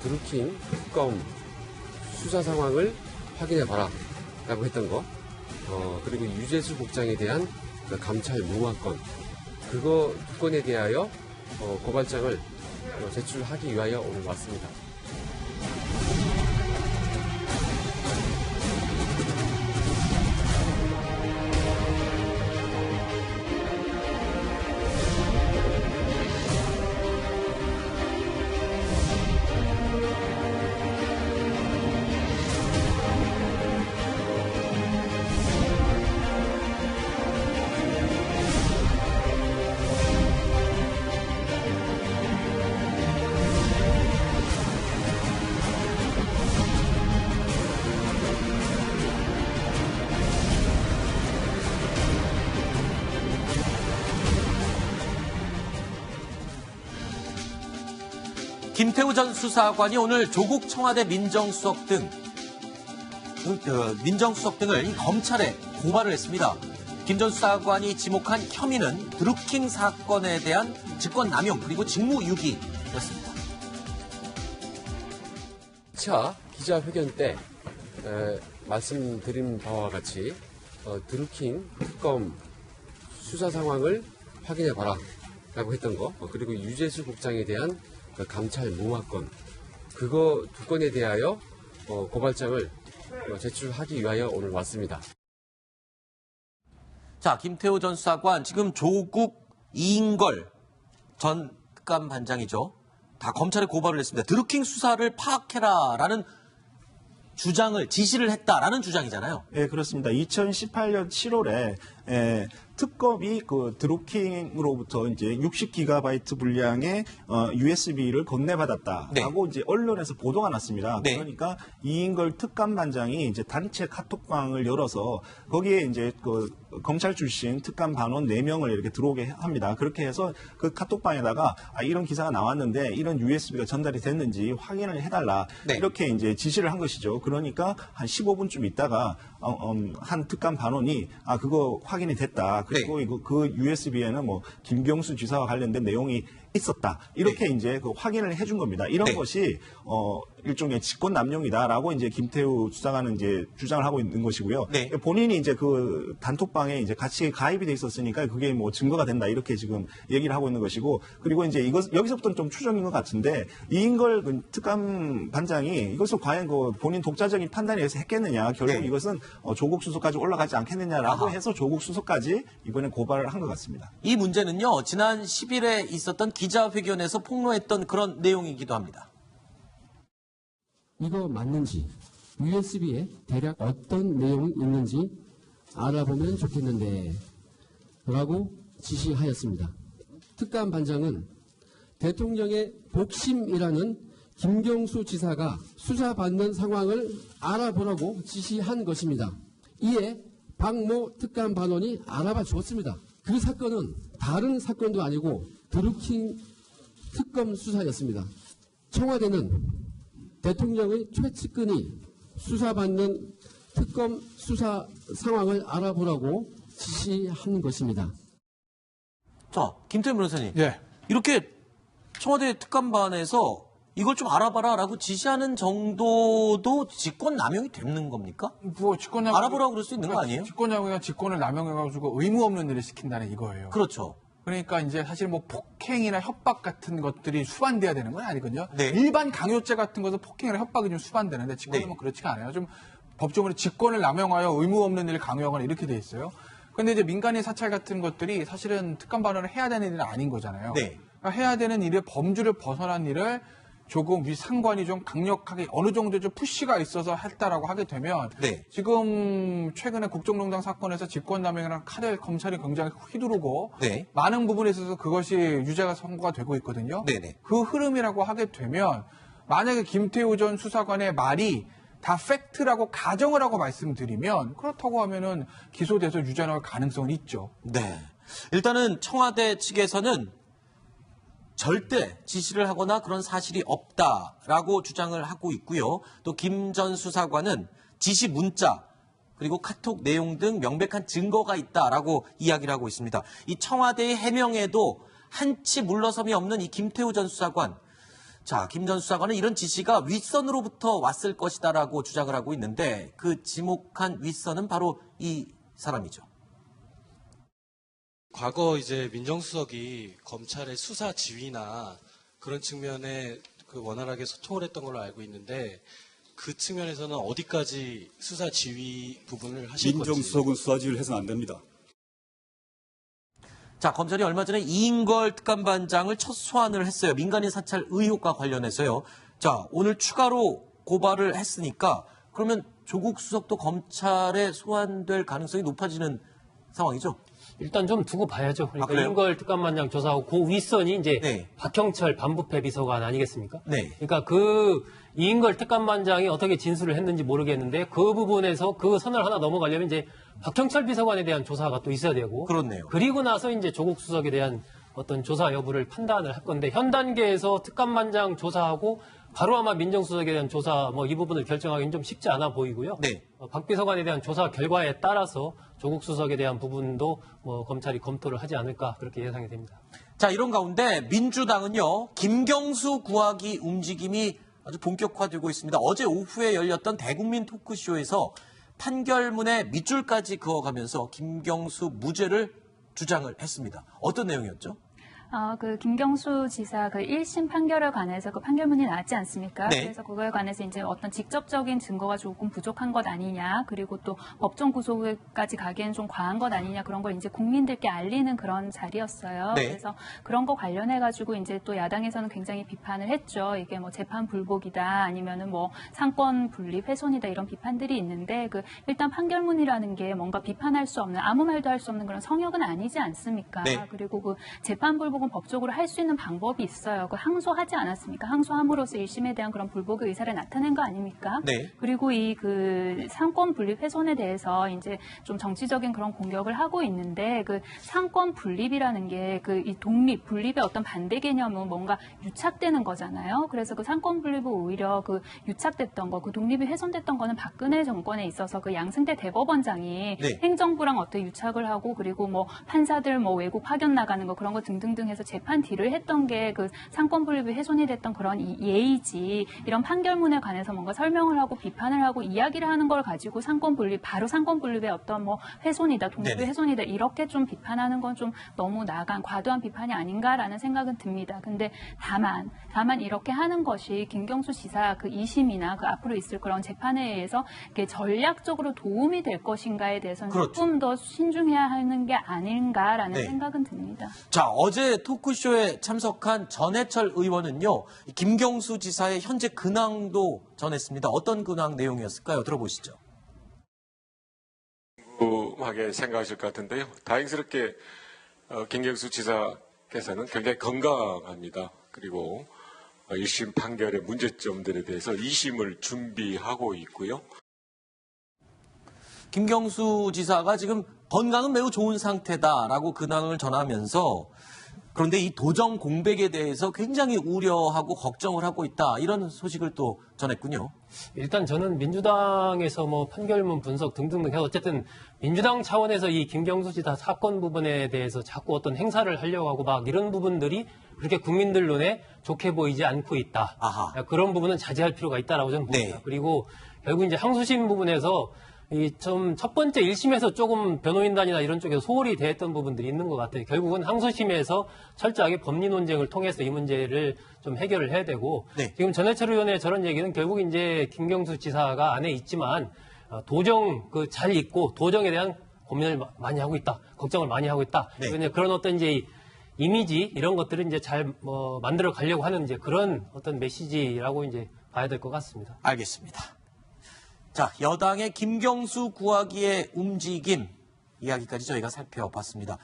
드루킹 특검 수사 상황을 확인해봐라 라고 했던 거, 그리고 유재수 국장에 대한 그 감찰 무마건, 그거 두 건에 대하여 고발장을 제출하기 위하여 오늘 왔습니다. 김태우 전 수사관이 오늘 조국 청와대 민정수석 등을 검찰에 고발을 했습니다. 김 전 수사관이 지목한 혐의는 드루킹 사건에 대한 직권남용 그리고 직무유기였습니다. 차 기자회견 때 말씀드린 바와 같이 드루킹 특검 수사 상황을 확인해봐라 라고 했던 거, 그리고 유재수 국장에 대한 그 감찰 무마건, 그거 두 건에 대하여 고발장을 제출하기 위하여 오늘 왔습니다. 자, 김태우 전 수사관, 지금 조국 이인걸 전 특감반장이죠. 다 검찰에 고발을 했습니다. 드루킹 수사를 파악해라라는 지시를 했다라는 주장이잖아요. 네, 그렇습니다. 2018년 7월에 특검이 그 드루킹으로부터 이제 60GB 분량의 USB를 건네받았다라고 이제 언론에서 보도가 났습니다. 네. 그러니까 이인걸 특감반장이 이제 단체 카톡방을 열어서 거기에 이제 그 검찰 출신 특감 반원 4명을 이렇게 들어오게 합니다. 그렇게 해서 그 카톡방에다가 이런 기사가 나왔는데 이런 USB가 전달이 됐는지 확인을 해달라. 네. 이렇게 이제 지시를 한 것이죠. 그러니까 한 15분쯤 있다가 한 특감 반원이 그거 확인이 됐다. 그리고 네. 그 USB에는 뭐 김경수 지사와 관련된 내용이 있었다. 이렇게 네. 이제 그 확인을 해준 겁니다. 이런 네. 것이 일종의 직권 남용이다라고 이제 김태우 수사관은 이제 주장을 하고 있는 것이고요. 네. 본인이 이제 그 단톡방에 이제 같이 가입이 돼 있었으니까 그게 뭐 증거가 된다 이렇게 지금 얘기를 하고 있는 것이고, 그리고 이제 여기서부터는 좀 추정인 것 같은데 이인걸 그 특감 반장이 이것을 과연 그 본인 독자적인 판단에 의해서 했겠느냐, 결국 네. 이것은 조국 수석까지 올라가지 않겠느냐라고 해서 조국 수석까지 이번에 고발을 한 것 같습니다. 이 문제는요, 지난 10일에 있었던 기자회견에서 폭로했던 그런 내용이기도 합니다. 이거 맞는지, USB에 대략 어떤 내용이 있는지 알아보면 좋겠는데 라고 지시하였습니다. 특감 반장은 대통령의 복심이라는 김경수 지사가 수사받는 상황을 알아보라고 지시한 것입니다. 이에 박모 특감 반원이 알아봐 주었습니다. 그 사건은 다른 사건도 아니고 드루킹 특검 수사였습니다. 청와대는 대통령의 최측근이 수사받는 특검 수사 상황을 알아보라고 지시한 것입니다. 자, 김태우 변호사님. 예. 이렇게 청와대 특감반에서 이걸 좀 알아봐라라고 지시하는 정도도 직권 남용이 되는 겁니까? 뭐 직권남용 알아보라고 그럴 수 있는 거 아니에요? 직권남용이나 직권을 남용해가지고 의무 없는 일을 시킨다는 이거예요. 그렇죠. 그러니까 이제 사실 뭐 폭행이나 협박 같은 것들이 수반돼야 되는 건 아니거든요. 네. 일반 강요죄 같은 것은 폭행이나 협박이 좀 수반되는데 직권은 네. 뭐 그렇지가 않아요. 좀 법적으로 직권을 남용하여 의무 없는 일을 강요하거나 이렇게 돼 있어요. 그런데 이제 민간인 사찰 같은 것들이 사실은 특감 반원을 해야 되는 일은 아닌 거잖아요. 네. 그러니까 해야 되는 일을 범주를 벗어난 일을 조금 위 상관이 좀 강력하게 어느 정도 좀 푸시가 있어서 했다라고 하게 되면 네. 지금 최근에 국정농단 사건에서 직권남용이라는 칼을 검찰이 굉장히 휘두르고 네. 많은 부분에 있어서 그것이 유죄가 선고가 되고 있거든요. 네네. 그 흐름이라고 하게 되면 만약에 김태우 전 수사관의 말이 다 팩트라고 가정을 하고 말씀드리면 그렇다고 하면은 기소돼서 유죄 나올 가능성은 있죠. 네. 일단은 청와대 측에서는 절대 지시를 하거나 그런 사실이 없다라고 주장을 하고 있고요. 또 김 전 수사관은 지시 문자 그리고 카톡 내용 등 명백한 증거가 있다라고 이야기를 하고 있습니다. 이 청와대의 해명에도 한치 물러섬이 없는 이 김태우 전 수사관, 자, 김 전 수사관은 이런 지시가 윗선으로부터 왔을 것이다라고 주장을 하고 있는데 그 지목한 윗선은 바로 이 사람이죠. 과거 이제 민정수석이 검찰의 수사 지휘나 그런 측면에 원활하게 소통을 했던 걸로 알고 있는데 그 측면에서는 어디까지 수사 지휘 부분을 하실 건지. 민정수석은 수사 지휘를 해서는 안 됩니다. 자, 검찰이 얼마 전에 이인걸 특감반장을 첫 소환을 했어요. 민간인 사찰 의혹과 관련해서요. 자, 오늘 추가로 고발을 했으니까 그러면 조국 수석도 검찰에 소환될 가능성이 높아지는 상황이죠? 일단 좀 두고 봐야죠. 그러니까 그래요? 이인걸 특감반장 조사하고 그 윗선이 이제 네. 박형철 반부패 비서관 아니겠습니까? 네. 그러니까 그 이인걸 특감반장이 어떻게 진술을 했는지 모르겠는데 그 부분에서 그 선을 하나 넘어가려면 이제 박형철 비서관에 대한 조사가 또 있어야 되고 그렇네요. 그리고 나서 이제 조국 수석에 대한 어떤 조사 여부를 판단을 할 건데 현 단계에서 특감반장 조사하고 바로 아마 민정수석에 대한 조사 뭐 이 부분을 결정하기는 좀 쉽지 않아 보이고요. 네. 박 비서관에 대한 조사 결과에 따라서 조국 수석에 대한 부분도 뭐 검찰이 검토를 하지 않을까 그렇게 예상이 됩니다. 자, 이런 가운데 민주당은요, 김경수 구하기 움직임이 아주 본격화되고 있습니다. 어제 오후에 열렸던 대국민 토크쇼에서 판결문에 밑줄까지 그어가면서 김경수 무죄를 주장을 했습니다. 어떤 내용이었죠? 그 김경수 지사 그 1심 판결에 관해서 그 판결문이 나왔지 않습니까? 네. 그래서 그거에 관해서 이제 어떤 직접적인 증거가 조금 부족한 것 아니냐, 그리고 또 법정 구속까지 가기엔 좀 과한 것 아니냐 그런 걸 이제 국민들께 알리는 그런 자리였어요. 네. 그래서 그런 거 관련해 가지고 이제 또 야당에서는 굉장히 비판을 했죠. 이게 뭐 재판 불복이다, 아니면은 뭐 상권 분립 훼손이다 이런 비판들이 있는데 그 일단 판결문이라는 게 뭔가 비판할 수 없는 아무 말도 할 수 없는 그런 성역은 아니지 않습니까? 네. 그리고 그 재판 불복 법적으로 할 수 있는 방법이 있어요. 그 항소하지 않았습니까? 항소함으로써 1심에 대한 그런 불복의 의사를 나타낸 거 아닙니까? 네. 그리고 이 그 상권 분립 훼손에 대해서 이제 좀 정치적인 그런 공격을 하고 있는데 그 상권 분립이라는 게 그 이 독립, 분립의 어떤 반대 개념은 뭔가 유착되는 거잖아요. 그래서 그 상권 분립은 오히려 그 유착됐던 거, 그 독립이 훼손됐던 거는 박근혜 정권에 있어서 그 양승태 대법원장이 네. 행정부랑 어떻게 유착을 하고 그리고 뭐 판사들 뭐 외국 파견 나가는 거 그런 거 등등등 해서 재판 딜을 했던 게 그 상권 분립이 훼손이 됐던 그런 예의지. 이런 판결문에 관해서 뭔가 설명을 하고 비판을 하고 이야기를 하는 걸 가지고 상권 분립, 바로 상권 분립의 어떤 뭐 훼손이다, 독립의 네네. 훼손이다 이렇게 좀 비판하는 건 좀 너무 나간 과도한 비판이 아닌가라는 생각은 듭니다. 근데 다만 이렇게 하는 것이 김경수 지사 그 2심이나 그 앞으로 있을 그런 재판에 의해서 이게 전략적으로 도움이 될 것인가에 대해서는 그렇죠. 조금 더 신중해야 하는 게 아닌가라는 네. 생각은 듭니다. 자, 어제 토크쇼에 참석한 전해철 의원은요, 김경수 지사의 현재 근황도 전했습니다. 어떤 근황 내용이었을까요? 들어보시죠. 하게 생각하실 것 같은데요. 다행스럽게 김경수 지사께서는 굉장히 건강합니다. 그리고 1심 판결의 문제점들에 대해서 2심을 준비하고 있고요. 김경수 지사가 지금 건강은 매우 좋은 상태다라고 근황을 전하면서 그런데 이 도정 공백에 대해서 굉장히 우려하고 걱정을 하고 있다. 이런 소식을 또 전했군요. 일단 저는 민주당에서 뭐 판결문 분석 등등 해서 어쨌든 민주당 차원에서 이 김경수 지사 사건 부분에 대해서 자꾸 어떤 행사를 하려고 하고 막 이런 부분들이 그렇게 국민들 눈에 좋게 보이지 않고 있다. 아하. 그런 부분은 자제할 필요가 있다라고 저는 봅니다. 네. 그리고 결국 이제 항소심 부분에서 이 좀 첫 번째 1심에서 조금 변호인단이나 이런 쪽에서 소홀히 대했던 부분들이 있는 것 같아요. 결국은 항소심에서 철저하게 법리 논쟁을 통해서 이 문제를 좀 해결을 해야 되고 네. 지금 전해철 의원의 저런 얘기는 결국 이제 김경수 지사가 안에 있지만 도정 잘 있고 도정에 대한 고민을 많이 하고 있다, 걱정을 많이 하고 있다. 네. 그런 어떤 이제 이미지 이런 것들을 이제 잘 만들어 가려고 하는 이제 그런 어떤 메시지라고 이제 봐야 될 것 같습니다. 알겠습니다. 자, 여당의 김경수 구하기의 움직임 이야기까지 저희가 살펴봤습니다.